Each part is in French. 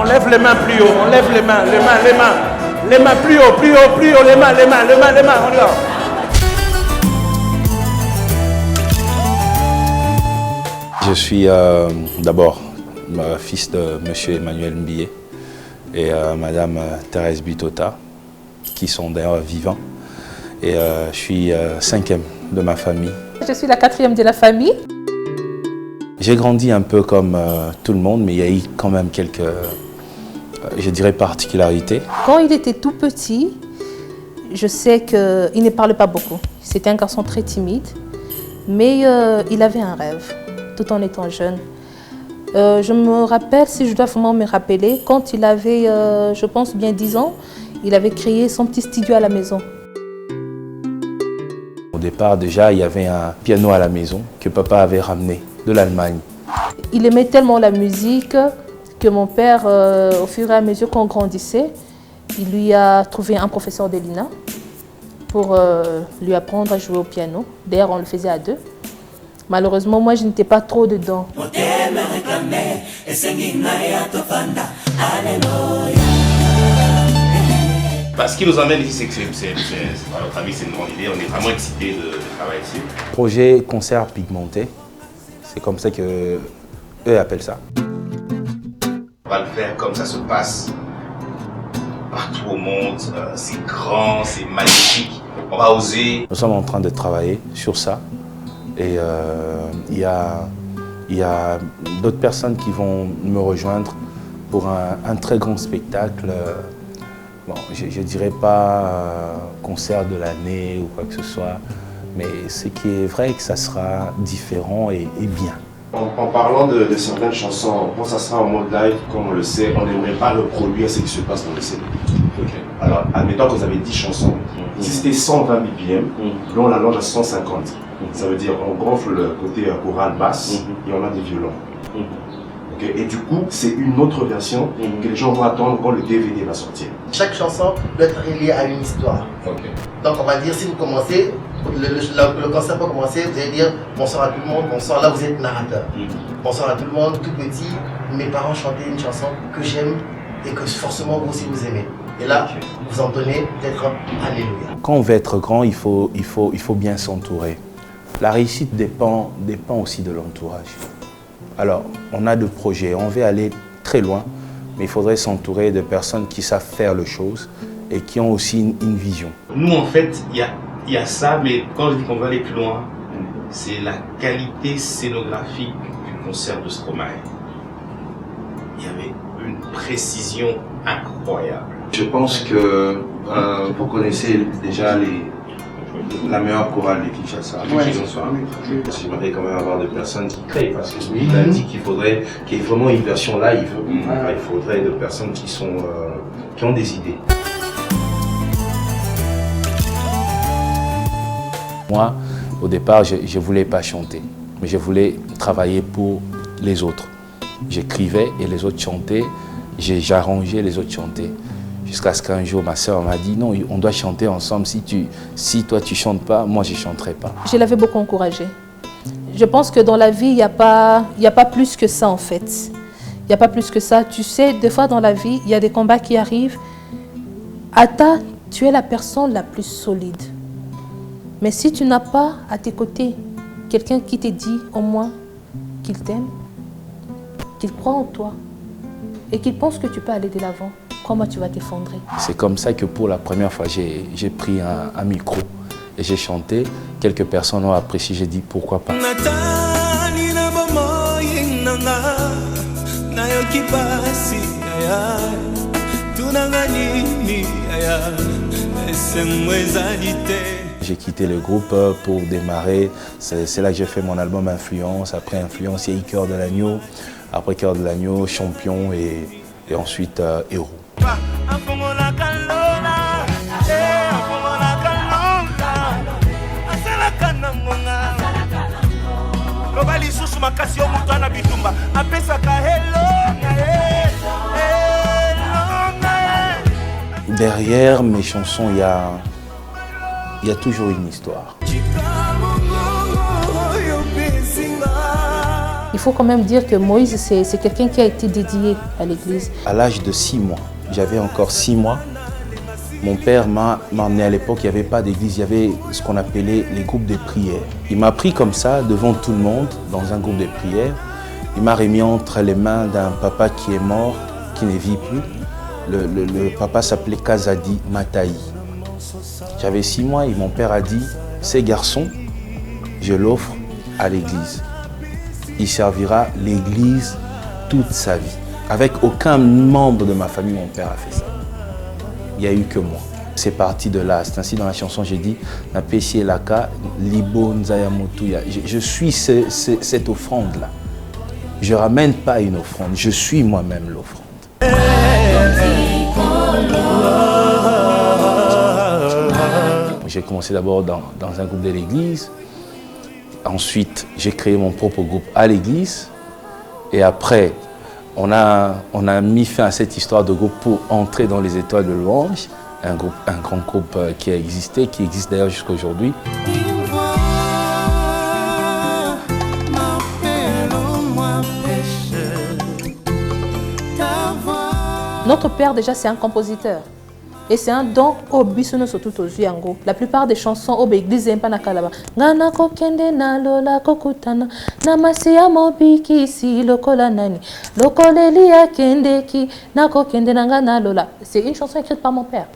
lève les mains plus haut, on lève les mains, les mains plus haut, les mains, on y va. Je suis d'abord fils de M. Emmanuel Mbié et Mme Thérèse Butota, qui sont d'ailleurs vivants. Et je suis 5e de ma famille. Je suis la 4e de la famille. J'ai grandi un peu comme tout le monde, mais il y a eu quand même quelques, je dirais, particularités. Quand il était tout petit, je sais qu'il ne parlait pas beaucoup. C'était un garçon très timide, mais il avait un rêve, tout en étant jeune. Je me rappelle, si je dois vraiment me rappeler, quand il avait, je pense bien 10 ans, il avait créé son petit studio à la maison. Au départ, déjà, il y avait un piano à la maison que papa avait ramené de l'Allemagne. Il aimait tellement la musique que mon père, au fur et à mesure qu'on grandissait, il lui a trouvé un professeur de l'INA pour lui apprendre à jouer au piano. D'ailleurs, on le faisait à 2. Malheureusement, moi, je n'étais pas trop dedans. Ce qui nous emmène ici, c'est à notre avis, c'est une grande idée. On est vraiment excités de travailler ici. Projet concert pigmenté, c'est comme ça qu'eux appellent ça. On va le faire comme ça se passe partout au monde. C'est grand, c'est magnifique. On va oser. Nous sommes en train de travailler sur ça. Et il y a d'autres personnes qui vont me rejoindre pour un très grand spectacle. Bon, je ne dirais pas concert de l'année ou quoi que ce soit, mais ce qui est vrai, que ça sera différent et bien. En parlant de certaines chansons, quand ça sera en mode live, comme on le sait, on n'aimerait pas reproduire ce qui se passe dans le CD. Okay. Alors, admettons que vous avez 10 chansons. Si c'était 120 BPM, là on l'allonge à 150. Ça veut dire on gonfle le côté choral basse et on a des violons. Okay. Et du coup, c'est une autre version que les gens vont attendre quand le DVD va sortir. Chaque chanson doit être reliée à une histoire. Okay. Donc on va dire, si vous commencez, le concert peut commencer, vous allez dire bonsoir à tout le monde, bonsoir, là vous êtes narrateur. Bonsoir à tout le monde, tout petit, mes parents chantaient une chanson que j'aime et que forcément vous aussi vous aimez. Et là, vous entonnez peut-être Alléluia. Quand on veut être grand, il faut bien s'entourer. La réussite dépend aussi de l'entourage. Alors, on a des projets, on veut aller très loin, mais il faudrait s'entourer de personnes qui savent faire les choses et qui ont aussi une vision. Nous, en fait, il y a ça, mais quand je dis qu'on veut aller plus loin, c'est la qualité scénographique du concert de Stromae. Il y avait une précision incroyable. Je pense que vous connaissez déjà la meilleure chorale de Kinshasa. J'aimerais quand même avoir des personnes qui créent, parce que lui, il a dit qu'il faudrait qu'il y ait vraiment une version live. Il faudrait des personnes qui ont des idées. Moi, au départ, je ne voulais pas chanter, mais je voulais travailler pour les autres. J'écrivais et les autres chantaient, j'arrangeais, les autres chantaient. Jusqu'à ce qu'un jour, ma sœur m'a dit, non, on doit chanter ensemble. Si toi, tu ne chantes pas, moi, je ne chanterai pas. Je l'avais beaucoup encouragé. Je pense que dans la vie, il n'y a pas plus que ça, en fait. Il n'y a pas plus que ça. Tu sais, des fois, dans la vie, il y a des combats qui arrivent. Ata, tu es la personne la plus solide. Mais si tu n'as pas à tes côtés quelqu'un qui te dit, au moins, qu'il t'aime, qu'il croit en toi et qu'il pense que tu peux aller de l'avant, comment tu vas t'effondrer. C'est comme ça que pour la première fois, j'ai pris un micro et j'ai chanté. Quelques personnes ont apprécié, j'ai dit pourquoi pas. J'ai quitté le groupe pour démarrer. C'est là que j'ai fait mon album Influence. Après Influence, il y a eu Cœur de l'Agneau. Après Cœur de l'Agneau, Champion et ensuite Héros. Derrière mes chansons, il y a toujours une histoire. il faut quand même dire que Moïse, c'est quelqu'un qui a été dédié à l'église. À l'âge de 6 mois, j'avais encore 6 mois, mon père m'a emmené à l'époque, il n'y avait pas d'église, il y avait ce qu'on appelait les groupes de prière. Il m'a pris comme ça, devant tout le monde, dans un groupe de prière. Il m'a remis entre les mains d'un papa qui est mort, qui ne vit plus. Le papa s'appelait Kazadi Mataï. J'avais 6 mois et mon père a dit, ces garçons, je l'offre à l'église. Il servira l'église toute sa vie. Avec aucun membre de ma famille, mon père a fait ça. Il n'y a eu que moi. C'est parti de là. C'est ainsi dans la chanson, j'ai dit, Napesi Elaka, Libo Nzayamotuya. Je suis cette offrande-là. Je ne ramène pas une offrande, je suis moi-même l'offrande. J'ai commencé d'abord dans un groupe de l'église. Ensuite, j'ai créé mon propre groupe à l'église. Et après, on a mis fin à cette histoire de groupe pour entrer dans les étoiles de louange. Un grand groupe qui a existé, qui existe d'ailleurs jusqu'à aujourd'hui. Notre père, déjà, c'est un compositeur. Et c'est un don au bisono surtout aux yango. La plupart des chansons au l'église n'aiment pas na kalaba. Ngana kokende na lola kokutana na masia mobiki si lokola nani lokoleli ya kendeki na kokende na ngana lola. C'est une chanson écrite par mon père.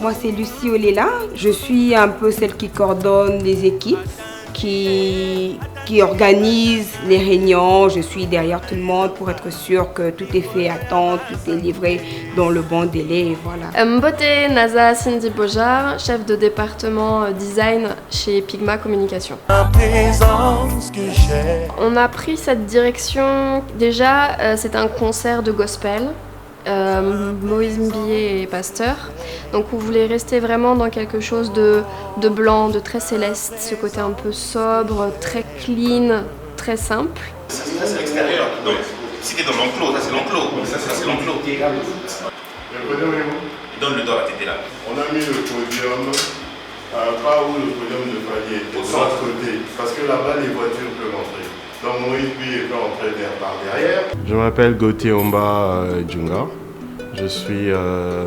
Moi, c'est Lucie Olela. Je suis un peu celle qui coordonne les équipes, qui organise les réunions. Je suis derrière tout le monde pour être sûre que tout est fait à temps, tout est livré dans le bon délai. Et voilà. Mbote Naza Cindy Bojar, chef de département design chez Pigma Communication. On a pris cette direction, déjà c'est un concert de gospel. Moïse Mbié est pasteur, donc on voulait rester vraiment dans quelque chose de blanc, de très céleste, ce côté un peu sobre, très clean, très simple. Ça c'est l'extérieur, donc si t'es dans l'enclos, ça c'est l'enclos, ça c'est l'enclos. Le podium est où? Il donne le dos à la tête là. On a mis le podium, pas où le podium de Fadier, de l'autre côté, parce que là-bas les voitures peuvent entrer. Donc Moïse Mbié peut entrer par derrière. Je m'appelle Gauthier Omba Djunga. Je suis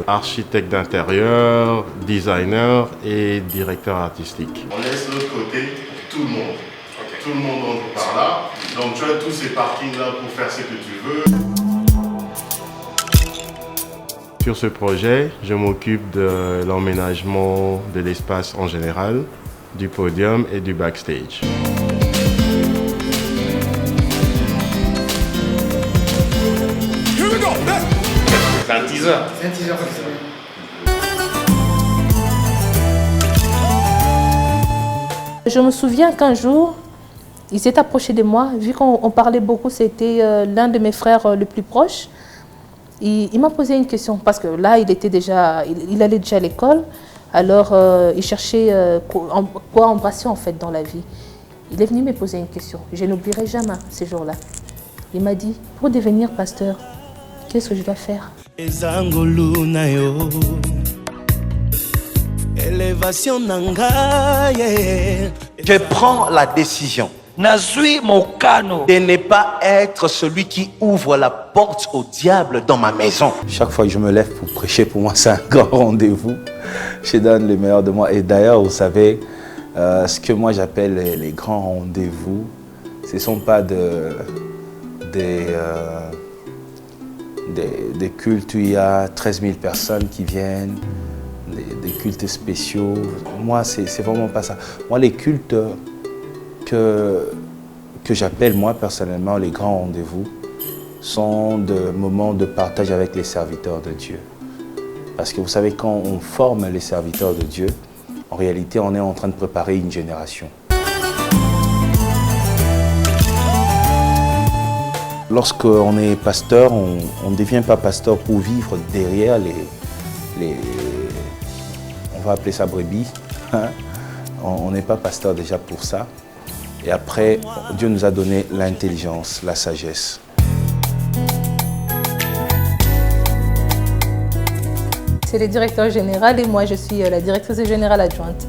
architecte d'intérieur, designer et directeur artistique. On laisse l'autre côté tout le monde. Okay. Tout le monde entre par là. Donc tu as tous ces parkings-là pour faire ce que tu veux. Sur ce projet, je m'occupe de l'emménagement de l'espace en général, du podium et du backstage. C'est un teaser. C'est un teaser. Je me souviens qu'un jour, il s'est approché de moi, vu qu'on parlait beaucoup, c'était l'un de mes frères les plus proches. Il m'a posé une question, parce que là, il allait déjà à l'école, alors il cherchait quoi embrasser en fait dans la vie. Il est venu me poser une question, je n'oublierai jamais ce jour-là. Il m'a dit, pour devenir pasteur, qu'est-ce que je dois faire? Je prends la décision de ne pas être celui qui ouvre la porte au diable dans ma maison. Chaque fois que je me lève pour prêcher, pour moi c'est un grand rendez-vous. Je donne le meilleur de moi. Et d'ailleurs, vous savez, ce que moi j'appelle les grands rendez-vous, ce ne sont pas des cultes où il y a 13 000 personnes qui viennent, des cultes spéciaux. Moi, c'est vraiment pas ça. Moi, les cultes que j'appelle, moi, personnellement, les grands rendez-vous, sont des moments de partage avec les serviteurs de Dieu. Parce que vous savez, quand on forme les serviteurs de Dieu, en réalité, on est en train de préparer une génération. Lorsqu'on est pasteur, on ne devient pas pasteur pour vivre derrière on va appeler ça brebis. Hein? On n'est pas pasteur déjà pour ça. Et après, Dieu nous a donné l'intelligence, la sagesse. c'est le directeur général et moi je suis la directrice générale adjointe.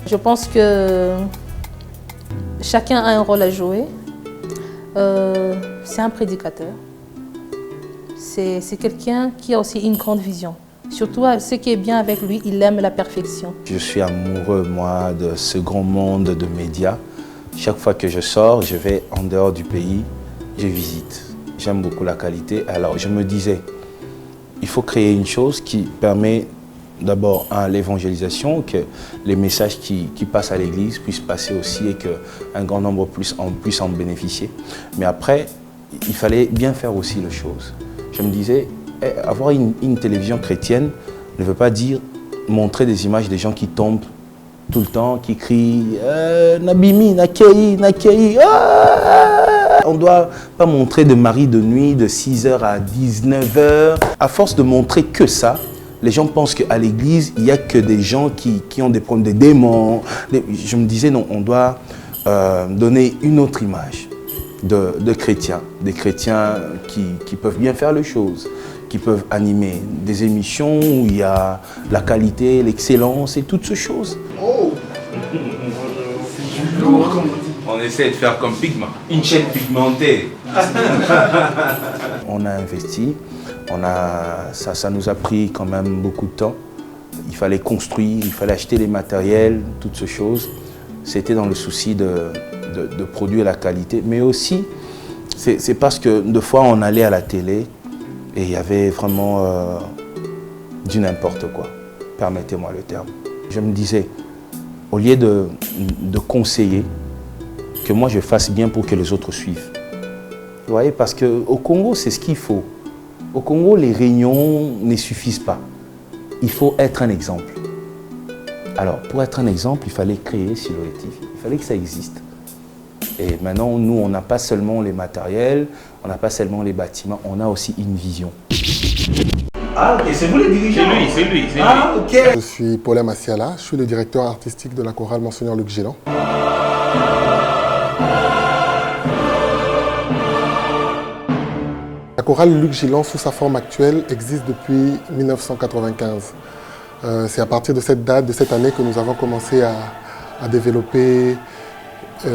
Je pense que chacun a un rôle à jouer. C'est un prédicateur. C'est quelqu'un qui a aussi une grande vision. Surtout, ce qui est bien avec lui, il aime la perfection. Je suis amoureux, moi, de ce grand monde de médias. Chaque fois que je sors, je vais en dehors du pays, je visite. J'aime beaucoup la qualité. Alors, je me disais, il faut créer une chose qui permet d'abord à l'évangélisation, que les messages qui passent à l'église puissent passer aussi et qu'un grand nombre puisse en bénéficier. Mais après, il fallait bien faire aussi les choses. Je me disais, avoir une télévision chrétienne ne veut pas dire montrer des images des gens qui tombent tout le temps, qui crient Nabimi, Nakei, Nakei. On ne doit pas montrer de mari de nuit de 6h à 19h. À force de montrer que ça, les gens pensent qu'à l'église, il n'y a que des gens qui ont des problèmes, des démons. Je me disais, non, on doit donner une autre image de chrétiens. Des chrétiens qui peuvent bien faire les choses, qui peuvent animer des émissions où il y a la qualité, l'excellence et toutes ces choses. Oh, On essaie de faire comme Pigma, une chaîne pigmentée. On a investi, ça nous a pris quand même beaucoup de temps. Il fallait construire, il fallait acheter les matériels, toutes ces choses. C'était dans le souci de produire la qualité, mais aussi c'est parce que des fois on allait à la télé et il y avait vraiment du n'importe quoi, permettez-moi le terme. Je me disais, au lieu de conseiller, que moi je fasse bien pour que les autres suivent. Vous voyez, parce qu'au Congo, c'est ce qu'il faut. Au Congo, les réunions ne suffisent pas. Il faut être un exemple. Alors, pour être un exemple, il fallait créer Siloé TV. Il fallait que ça existe. Et maintenant, nous, on n'a pas seulement les matériels, on n'a pas seulement les bâtiments, on a aussi une vision. Ah, ok, c'est vous les dirigeants? C'est lui. Ah, ok. Je suis Paulin Massiala, je suis le directeur artistique de la chorale Monseigneur Luc Gillan. La chorale Luc Gillan, sous sa forme actuelle, existe depuis 1995. C'est à partir de cette date, de cette année, que nous avons commencé à développer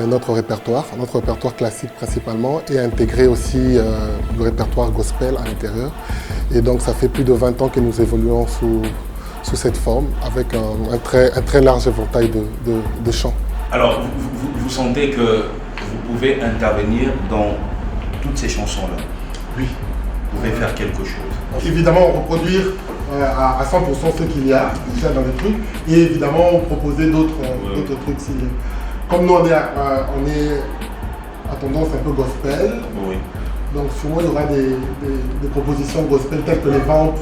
notre répertoire classique principalement, et à intégrer aussi le répertoire gospel à l'intérieur. Et donc ça fait plus de 20 ans que nous évoluons sous cette forme, avec un très large éventail de chants. Alors, vous sentez que vous pouvez intervenir dans toutes ces chansons-là? Oui. Vous pouvez faire quelque chose? Évidemment, reproduire à 100% ce qu'il y a déjà dans les trucs, et évidemment proposer d'autres trucs. Comme nous, on est à tendance un peu gospel, oui. Donc souvent il y aura des propositions gospel telles que les ventes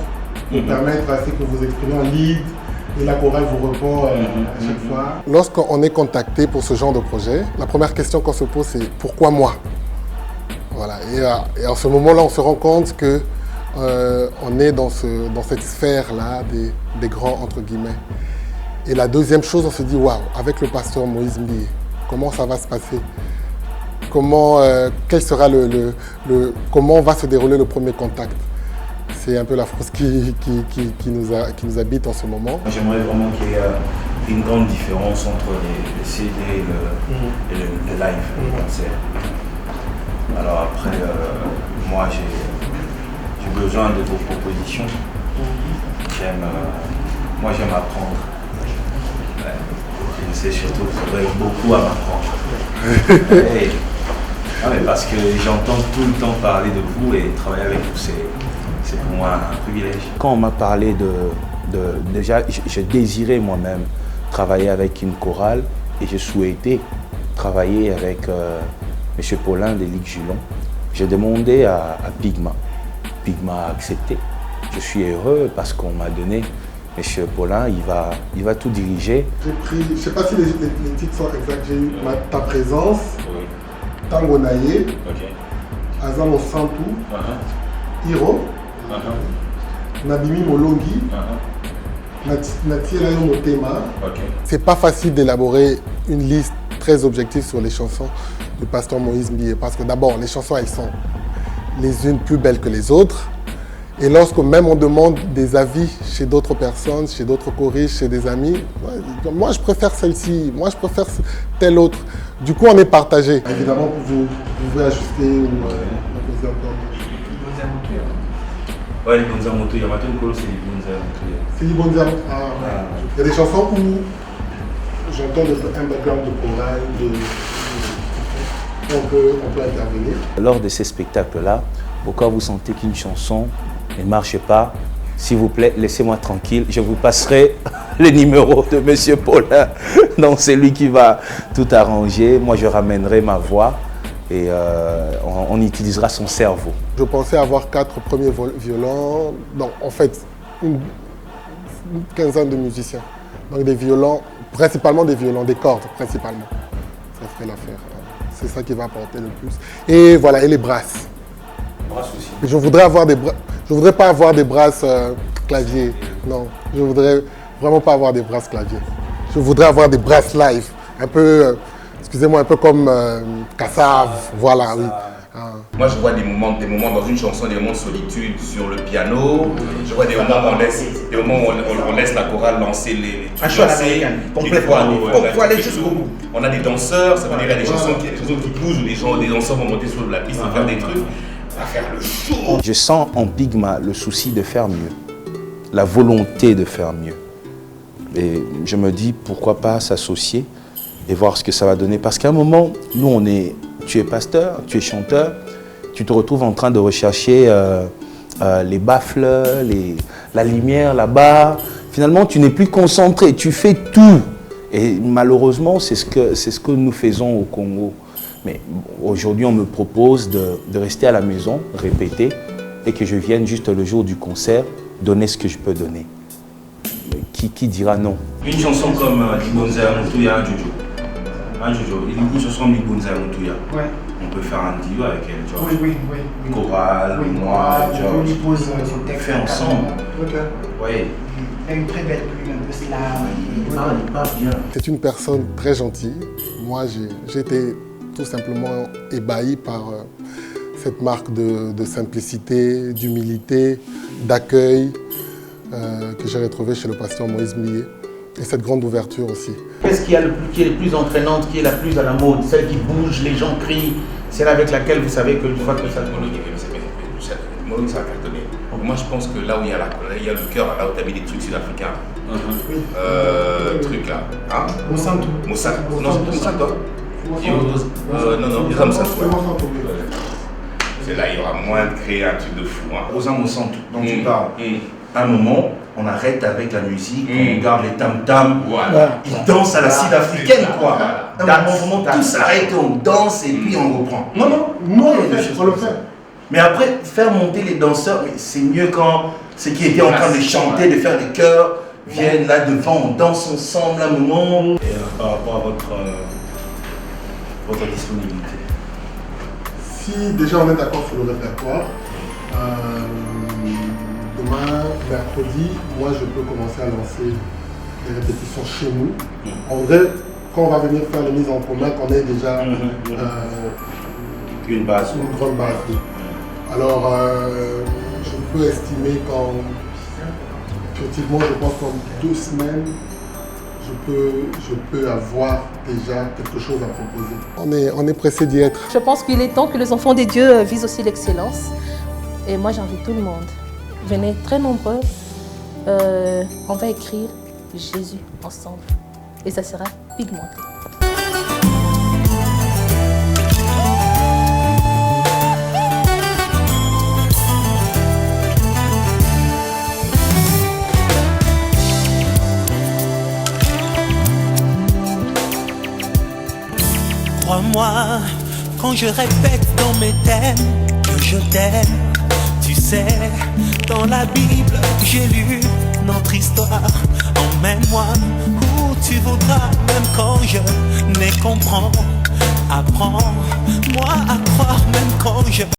pour permettre à ce que vous exprimez en lead, et la chorale vous répond à chaque fois. Lorsqu'on est contacté pour ce genre de projet, la première question qu'on se pose, c'est pourquoi moi? Voilà. Et en ce moment-là, on se rend compte que on est dans cette sphère-là des grands entre guillemets. Et la deuxième chose, on se dit, waouh, avec le pasteur Moïse Mbié, comment ça va se passer? Quel sera comment va se dérouler le premier contact? C'est un peu la phrase qui nous habite en ce moment. J'aimerais vraiment qu'il y ait une grande différence entre les CD et le live, le concert. Alors après, moi j'ai besoin de vos propositions. Moi j'aime apprendre. Je sais surtout que vous aurez beaucoup à m'apprendre. Mais parce que j'entends tout le temps parler de vous, et travailler avec vous, c'est pour moi un privilège. Quand on m'a parlé déjà, je désirais moi-même travailler avec une chorale, et je souhaitais travailler avec M. Paulin de Luc Gillan. J'ai demandé à Pigma. Pigma a accepté. Je suis heureux parce qu'on m'a donné M. Paulin, il va tout diriger. J'ai pris, je ne sais pas si les titres sont exacts, j'ai eu Ta présence, Tango Naye, Azamo Santou, Hiro, Nabimi Molongi, Natiela Motema. C'est pas facile d'élaborer une liste très objectif sur les chansons du pasteur Moïse Mbié. Parce que d'abord, les chansons, elles sont les unes plus belles que les autres. Et lorsque même on demande des avis chez d'autres personnes, chez d'autres choristes, chez des amis, moi je préfère celle-ci, moi je préfère telle autre. Du coup, on est partagé. Évidemment, vous pouvez ajuster ou poser encore. Ouais, les Bonza Moto, il y a maintenant une c'est les Bonza Moto. C'est les Bonza Moto. Il y a des chansons où j'entends un background de chorale, on peut intervenir. Lors de ces spectacles-là, pourquoi vous sentez qu'une chanson ne marche pas, s'il vous plaît, laissez-moi tranquille, je vous passerai le numéro de M. Paulin. Donc c'est lui qui va tout arranger. Moi, je ramènerai ma voix et on utilisera son cerveau. Je pensais avoir 4 premiers violons, donc en fait, une quinzaine de musiciens. Donc des violons, principalement des violons, des cordes principalement. Ça ferait l'affaire. C'est ça qui va apporter le plus. Et voilà, et les brasses. Je voudrais pas avoir des brasses clavier. Non, je voudrais vraiment pas avoir des brasses clavier. Je voudrais avoir des brasses live. Un peu, excusez-moi, un peu comme Kassav. Voilà, oui. Moi, je vois des moments dans une chanson, des moments de solitude sur le piano. Je vois des moments où on laisse la chorale lancer les un choix américain, complètement. Il faut aller jusqu'au bout. On a des danseurs, ça veut dire qu'il y a des chansons qui bougent, où des danseurs vont monter sur la piste et faire des trucs. À faire le show. Je sens en Bigma le souci de faire mieux, la volonté de faire mieux. Et je me dis pourquoi pas s'associer et voir ce que ça va donner. Parce qu'à un moment, nous tu es pasteur, tu es chanteur, tu te retrouves en train de rechercher les baffles, la lumière là-bas. Finalement, tu n'es plus concentré, tu fais tout. Et malheureusement, c'est ce que nous faisons au Congo. Mais aujourd'hui, on me propose de rester à la maison, répéter, et que je vienne juste le jour du concert, donner ce que je peux donner. Qui dira non? Une chanson comme Libonza Moutouya, Jojo. Une chanson comme Libonza Moutouya. Ouais. On peut faire un duo avec elle, tu vois. Oui. Chorale, moi, George. On pose son texte. Fait ensemble. Ok. Oui. Il a une très belle plume, un peu slave. Il parle bien. C'est une personne très gentille. Moi, j'ai été tout simplement ébahi par cette marque de simplicité, d'humilité, d'accueil que j'ai retrouvé chez le pasteur Moïse Mbié. Et cette grande ouverture aussi. Qu'est-ce qui est le plus entraînante, qui est la plus à la mode? Celle qui bouge, les gens crient, celle avec laquelle vous savez que une fois que ça tourne. Ça a cartonné. Moi je pense que là où il y a le cœur, là où tu as mis des trucs sud-africains, trucs là. Hein? Monsanto. Non, c'est Monsanto. Non, c'est Monsanto. C'est là, il y aura moins de créer un truc de fou. Rosa Monsanto, dont tu parles. À un moment, on arrête avec la musique, on regarde les tam-tams, ils dansent à la sud-africaine, quoi. À un moment, vraiment, tout s'arrête, on danse et puis on reprend. Non, on le fait. Mais après, faire monter les danseurs, c'est mieux quand ceux qui étaient en train de chanter, de faire des chœurs, viennent là devant, on danse ensemble à un moment. Et par rapport à votre disponibilité? Si déjà on est d'accord sur le répertoire, demain, mercredi, moi je peux commencer à lancer les répétitions chez nous. En vrai, quand on va venir faire les mises en commun, qu'on ait déjà une grande base. Alors, je peux estimer effectivement, je pense qu'en 2 semaines, je peux avoir déjà quelque chose à proposer. On est pressé d'y être. Je pense qu'il est temps que les enfants de Dieu visent aussi l'excellence. Et moi, j'invite tout le monde. Venez très nombreux. On va écrire Jésus ensemble. Et ça sera pigmenté. Crois-moi, quand je répète dans mes thèmes que je t'aime, tu sais, dans la Bible, j'ai lu notre histoire. Emmène-moi où tu voudras, même quand je ne comprends. Apprends-moi à croire, même quand je